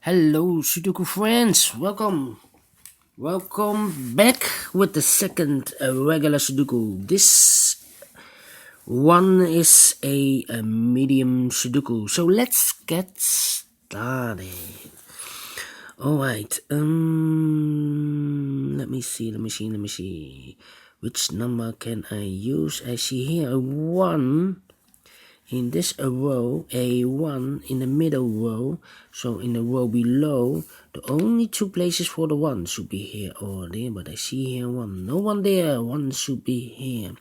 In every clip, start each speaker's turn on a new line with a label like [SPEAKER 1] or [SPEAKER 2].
[SPEAKER 1] Hello, Sudoku friends. Welcome back with the second regular Sudoku. This one is a medium Sudoku. So let's get started. Alright, let me see. Which number can I use? I see here a 1 in this row, a 1 in the middle row. So in the row below, the only two places for the 1 should be here or there, but I see here 1. No one there, 1 should be here.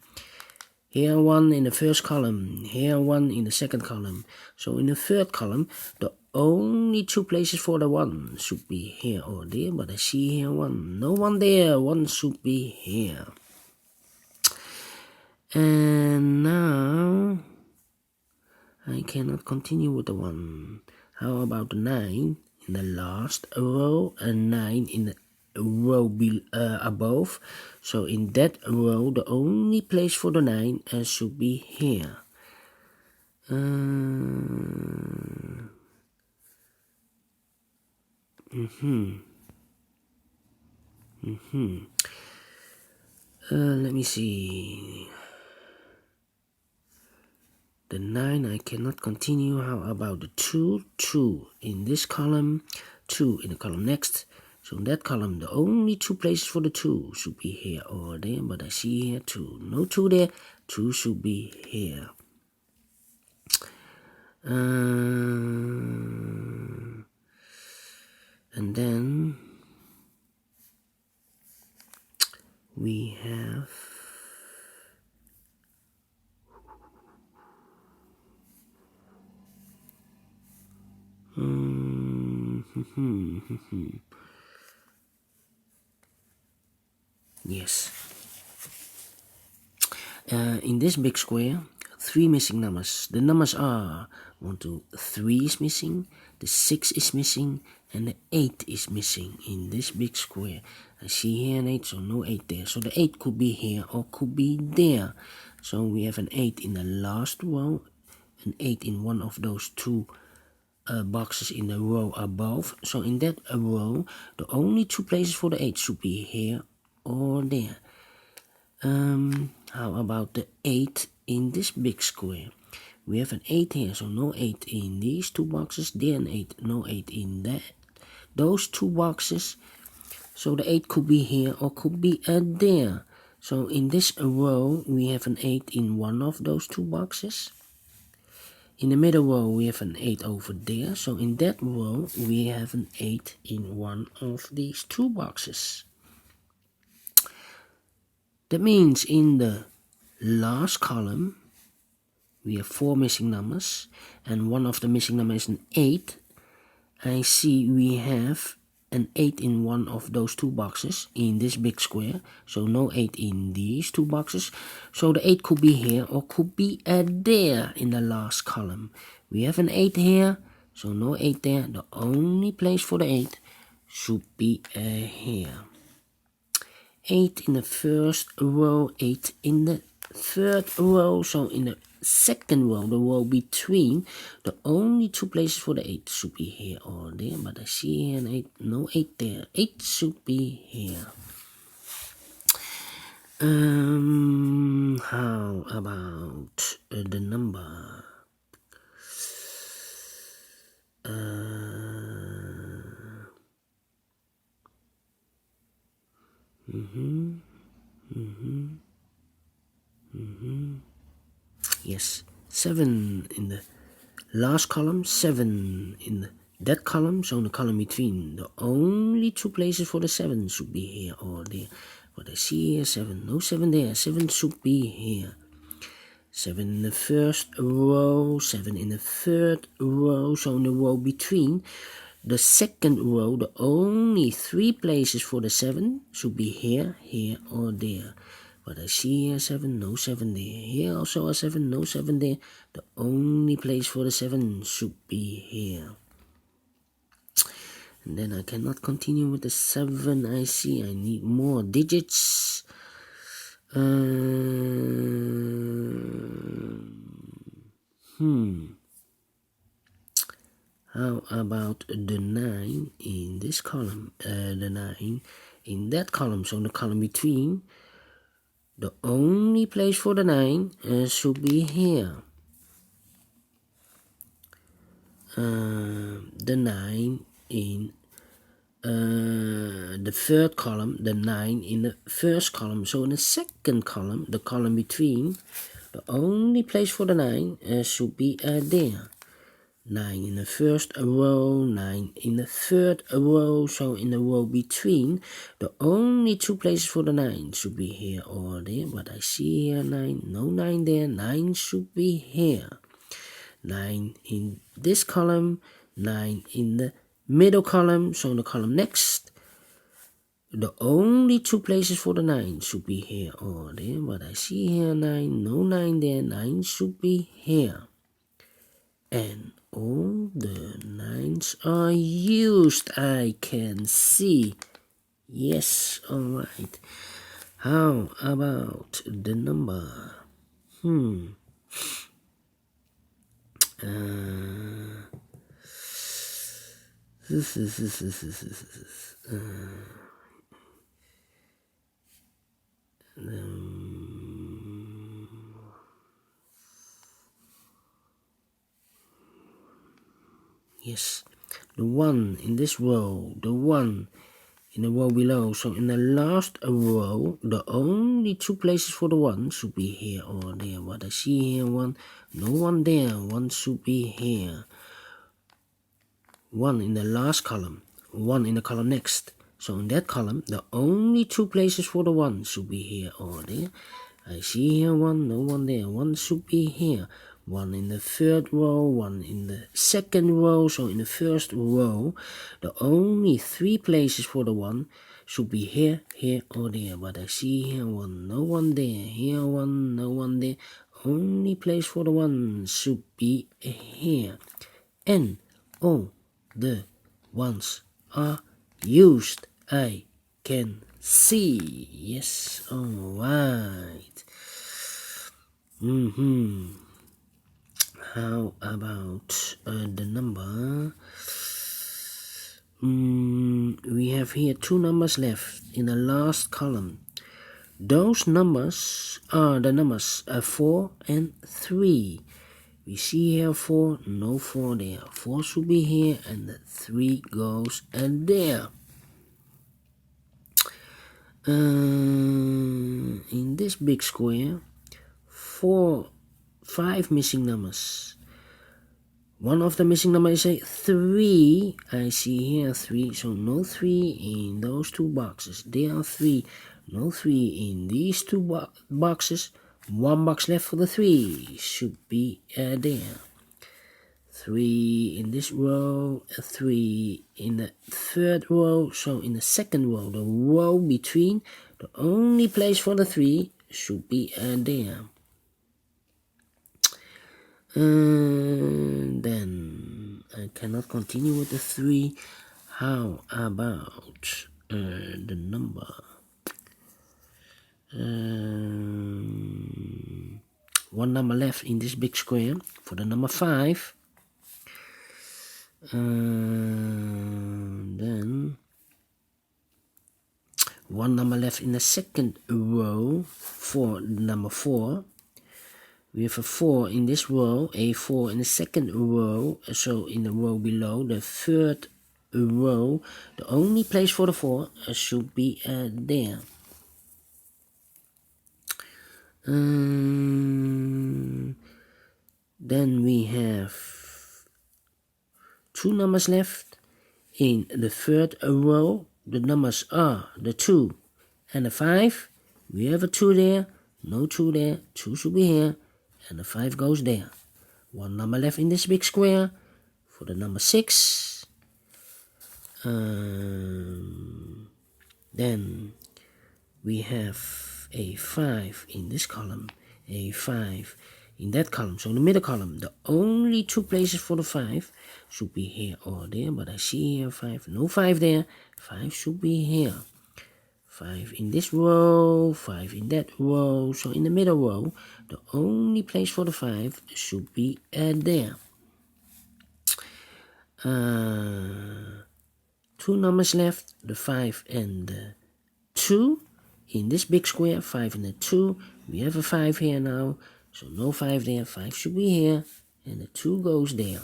[SPEAKER 1] Here 1 in the first column, here 1 in the second column. So in the third column, the only two places for the 1 should be here or there, but I see here 1. No one there, 1 should be here. And now I cannot continue with the 1. How about the 9 in the last row and 9 in the row above? So in that row, the only place for the 9 should be here. Let me see. The 9 I cannot continue. How about the 2? 2 in this column, 2 in the column next. So in that column, the only two places for the 2 should be here or there, but I see here 2. No 2 there, 2 should be here. And then we have yes. In this big square, 3 missing numbers. The numbers are 1, 2, 3 is missing, the 6 is missing, and the 8 is missing in this big square. I see here an 8, so no 8 there. So the 8 could be here or could be there. So we have an 8 in the last row, an 8 in one of those two boxes in the row above. So in that row, the only two places for the 8 should be here or there. How about the 8 in this big square? We have an 8 here, so no 8 in these two boxes. There an 8, no 8 in those two boxes. So the 8 could be here or could be there. So in this row, we have an 8 in one of those two boxes. In the middle row, we have an 8 over there. So in that row, we have an 8 in one of these two boxes. That means in the last column, we have 4 missing numbers. And one of the missing numbers is an 8. I see we have an 8 in one of those two boxes in this big square. So no 8 in these two boxes. So the 8 could be here or could be there in the last column. We have an 8 here, so no 8 there. The only place for the 8 should be here. 8 in the first row, 8 in the third row. So in the second row, the row between, the only two places for the 8 should be here or there, but I see here an 8, no 8 there. 8 should be here. How about the number? Yes, 7 in the last column, 7 in that column, so in the column between. The only two places for the 7 should be here or there. But I see here 7, no 7 there, 7 should be here. 7 in the first row, 7 in the third row, so in the row between. The second row, the only 3 places for the 7 should be here, here or there. But I see here 7, no 7 there. Here also a 7, no 7 there. The only place for the 7 should be here. And then I cannot continue with the 7. I see I need more digits. How about the 9 in this column? The 9 in that column, so the column between. The only place for the 9 should be here. The 9 in the third column, the 9 in the first column. So in the second column, the column between, the only place for the 9 should be there. 9 in the first row, 9 in the third row. So in the row between, the only two places for the 9 should be here or there. But I see here 9, no 9 there, 9 should be here. 9 in this column, 9 in the middle column, so in the column next, the only two places for the 9 should be here or there. But I see here 9, no 9 there, 9 should be here. And all the 9s are used, I can see. Yes, alright. How about the number? Yes, the 1 in this row, the 1 in the row below. So in the last row, the only two places for the 1 should be here or there. What I see here, 1, no 1 there, 1 should be here. 1 in the last column, 1 in the column next. So in that column, the only two places for the 1 should be here or there. I see here 1, no 1 there, 1 should be here. 1 in the third row, 1 in the second row. So in the first row, the only 3 places for the 1 should be here, here or there. But I see here 1, no 1 there, here 1, no 1 there. Only place for the 1 should be here. And all the 1s are used, I can see. Yes, alright. How about the number? We have here 2 numbers left in the last column. Those numbers are the numbers 4 and 3. We see here 4, no 4 there. 4 should be here and the 3 goes there. In this big square, 5 missing numbers. One of the missing numbers is 3. I see here 3, so no 3 in those 2 boxes. There are 3, no 3 in these 2 boxes. 1 box left for the 3 should be there. 3 in this row, 3 in the third row. So in the second row, the row between, the only place for the 3 should be there. Then I cannot continue with the 3. How about the number? One number left in this big square for the number 5. Then 1 number left in the second row for number 4. We have a 4 in this row, a 4 in the second row. So in the row below, the third row, the only place for the 4 should be there. Then we have 2 numbers left in the third row. The numbers are the 2 and the 5. We have a 2 there, no 2 there, 2 should be here, and the 5 goes there. 1 number left in this big square for the number 6. Then we have a 5 in this column, a 5 in that column. So in the middle column, the only 2 places for the 5 should be here or there. But I see here 5, no 5 there, 5 should be here. 5 in this row, 5 in that row. So in the middle row, the only place for the 5 should be there. two numbers left, the 5 and the 2 in this big square. 5 and the 2, we have a 5 here now, so no 5 there. 5 should be here, and the 2 goes there.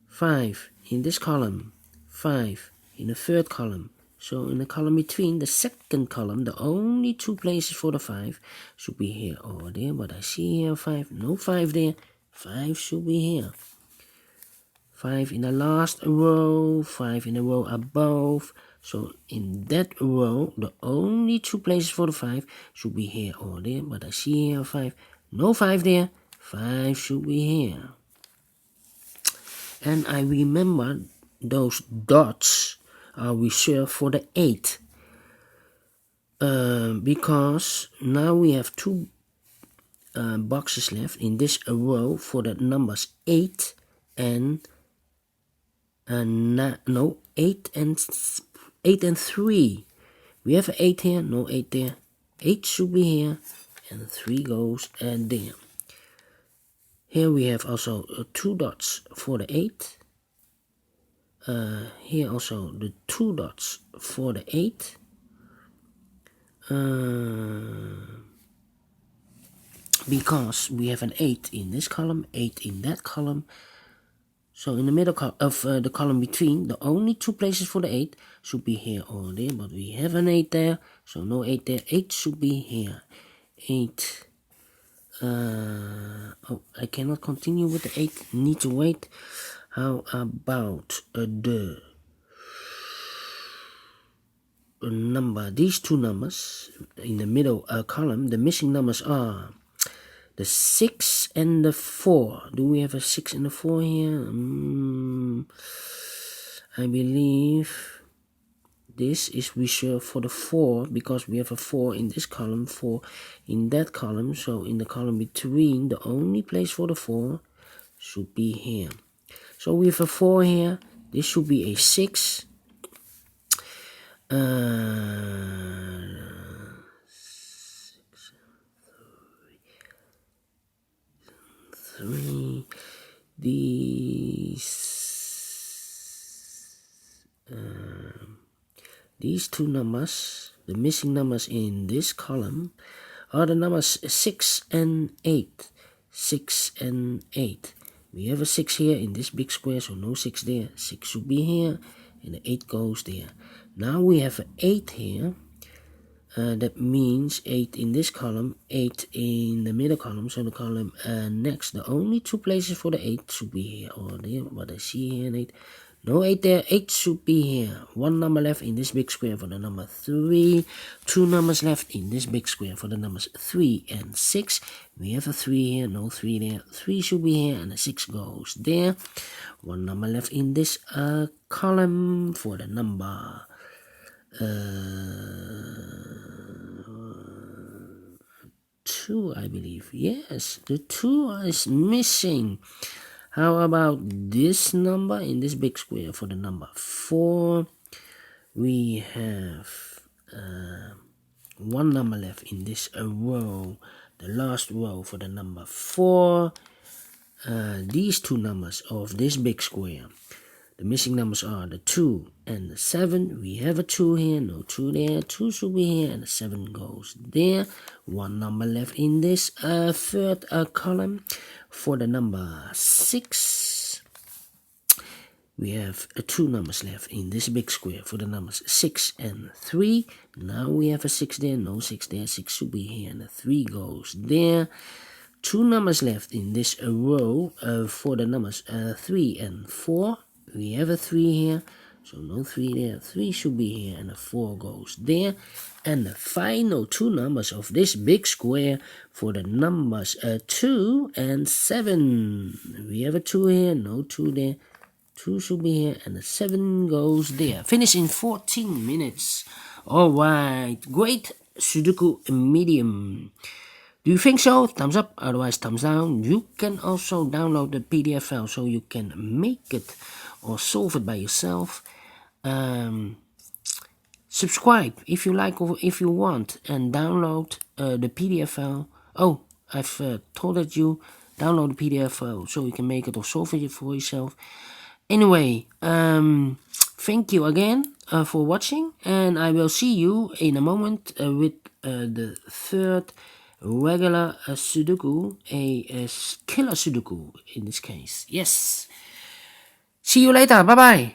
[SPEAKER 1] 5 in this column, 5 in the third column. So in the column between, the second column, the only 2 places for the 5 should be here or there, but I see here 5, no 5 there. 5 should be here. 5 in the last row, 5 in the row above. So in that row, the only 2 places for the 5 should be here or there, but I see here 5, no 5 there. 5 should be here. And I remember those dots are reserved for the 8. Because now we have 2 boxes left in this row for the numbers 8 and 8 and 3. We have an 8 here, no 8 there. 8 should be here, and 3 goes there. Here we have also 2 dots for the 8. Here also the 2 dots for the 8. Because we have an 8 in this column, 8 in that column. So in the middle of the column between, the only 2 places for the 8 should be here or there, but we have an 8 there, so no 8 there. 8 should be here. 8. Oh, I cannot continue with the 8. Need to wait. How about the number? These 2 numbers in the middle column. The missing numbers are the 6 and the 4. Do we have a 6 and a 4 here? I believe this is reserved for the 4 because we have a 4 in this column, 4 in that column. So in the column between, the only place for the 4 should be here. So we have a 4 here. This should be a 6. 3. These 2 numbers, the missing numbers in this column, are the numbers 6 and 8. 6 and 8. We have a 6 here in this big square, so no 6 there. 6 should be here, and the 8 goes there. Now we have an 8 here. That means 8 in this column, 8 in the middle column, so the column next. The only 2 places for the 8 should be here or there, but I see here an 8. No 8 there, 8 should be here. 1 number left in this big square for the number 3. 2 numbers left in this big square for the numbers 3 and 6. We have a 3 here, no 3 there. 3 should be here, and the 6 goes there. 1 number left in this column for the number 2, I believe. Yes, the 2 is missing. How about this number in this big square for the number 4? We have 1 number left in this row, the last row for the number 4. These 2 numbers of this big square, the missing numbers are the 2 and the 7. We have a 2 here, no 2 there. 2 should be here, and the 7 goes there. 1 number left in this third column for the number 6. We have 2 numbers left in this big square for the numbers 6 and 3. Now we have a 6 there, no 6 there. 6 should be here, and the 3 goes there. 2 numbers left in this row for the numbers 3 and 4. We have a 3 here, so no 3 there. 3 should be here, and the 4 goes there. And the final 2 numbers of this big square for the numbers 2 and 7. We have a 2 here, no 2 there. 2 should be here, and the 7 goes there. Finish in 14 minutes. Alright, great Sudoku medium. Do you think so? Thumbs up, otherwise thumbs down. You can also download the PDF file so you can make it or solve it by yourself. Subscribe if you like or if you want, and download the PDF file. Oh, I've told that you download the PDF file so you can make it or solve it for yourself. Anyway, thank you again for watching, and I will see you in a moment with the third regular Sudoku, a killer Sudoku in this case. Yes. See you later. Bye bye.